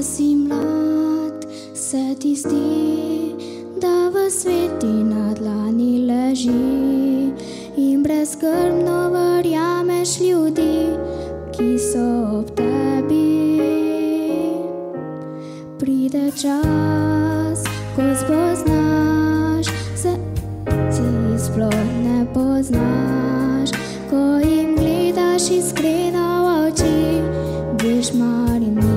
si mlad, se ti zdi, da v sveti na dlani leži in brezskrbno verjameš ljudi, ki so ob tebi. Pride čas, ko spoznaš, se sploh ne poznaš, ko jim gledaš iskreno v oči, veš, mar jim